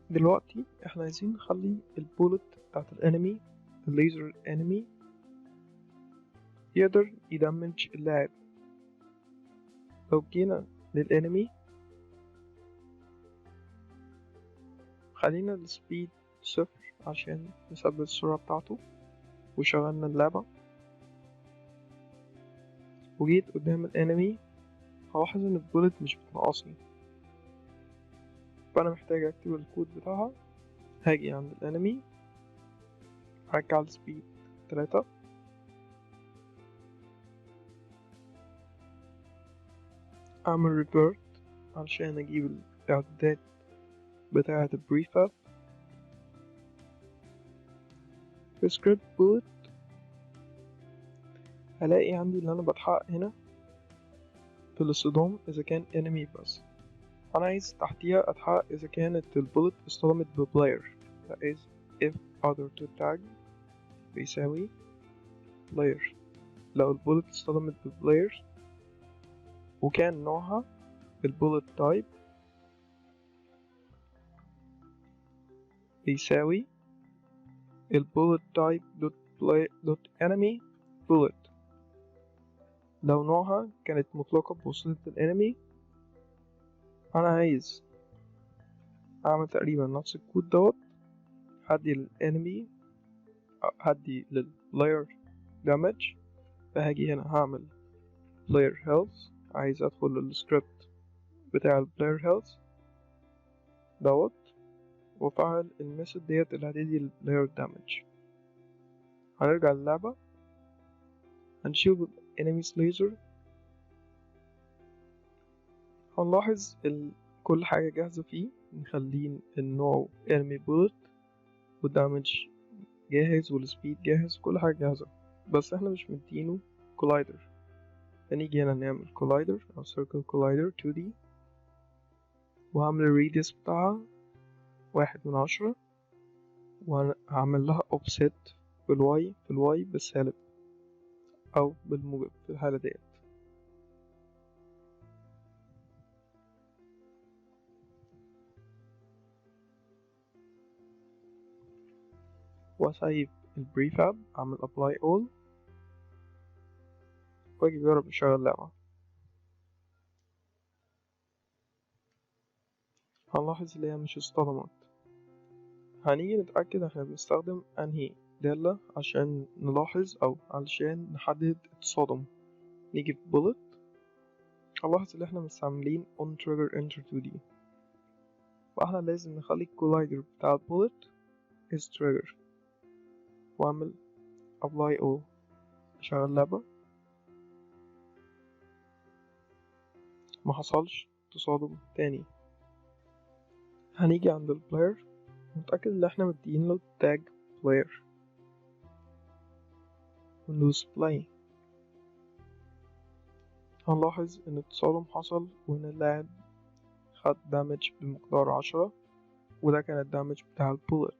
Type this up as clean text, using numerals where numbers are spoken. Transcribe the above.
دلوقتي احنا عايزين نخلي البولت بتاعت الانمي، الليزر الانمي، يقدر يدمج اللاعب. لو جينا للانمي خلينا السبيد 0 عشان نثبت السرعة بتاعته، وشغلنا اللعبة وجيت قدام الانمي هلاحظ ان البولت مش بتنقصني، فانا محتاج اكتب الكود بتاعها. هاجي عند الانمي هرجع السبيد 3، اعمل ريبيرت علشان اجيب الاعدادات بتاعة البريفاب في سكريبت بولت. هلاقي عندي اللي انا بتحقق هنا في الاصطدام اذا كان انمي بس. انا عايز تحتيها اتحقق اذا كانت البولت اصطدمت ببلاير، that is if other to tag بيساوي player. لو البولت اصطدمت ببلاير وكان نوعها البولت تايب بيساوي البولت تايب دوت enemy bullet. لو نوعها كانت مطلقة بوصلة الانمي، انا عايز اعمل تقريبا نفس الكود دوت، هدي للانمي هدي للبلاير دامج، فهاجي هنا هعمل player health، عايز ادخل للسكريبت بتاع البلاير health دوت وفعل الميثود ديت اللي هتدي البلاير دامج. هنرجع للعبة هنشوف الانمي's laser، هنلاحظ كل حاجة جاهزة فيه، نخليه النوع enemy bullet والدامج جاهز والسبيد جاهز، كل حاجة جاهزة، بس احنا مش مدينه كولايدر. هنيجي هنا نعمل كولايدر او circle collider 2D، وهعمل الريديوس بتاعها 1/10، وهعمل لها offset في الواي بالسالب او بالموجب في الحالة ديت. واسيب البريفاب، اعمل apply all، واجي اجرب اشغل اللعبة. هنلاحظ ان هي مش اصطدمت. هنيجي نتأكد احنا بنستخدم انهي دالة عشان نلاحظ او علشان نحدد التصادم. نيجي في bullet هنلاحظ ان احنا مستعملين on trigger enter 2D، فاحنا لازم نخلي الكولايدر بتاع البولت is trigger، واعمل apply all، اشغل اللعبة. ما حصلش تصادم تاني. هنيجي عند البلاير ونتأكد ان احنا مدين له tag player وندوس play. هنلاحظ ان التصادم حصل وان اللاعب خد دامج بمقدار 10، وده كان الدامج بتاع البولت.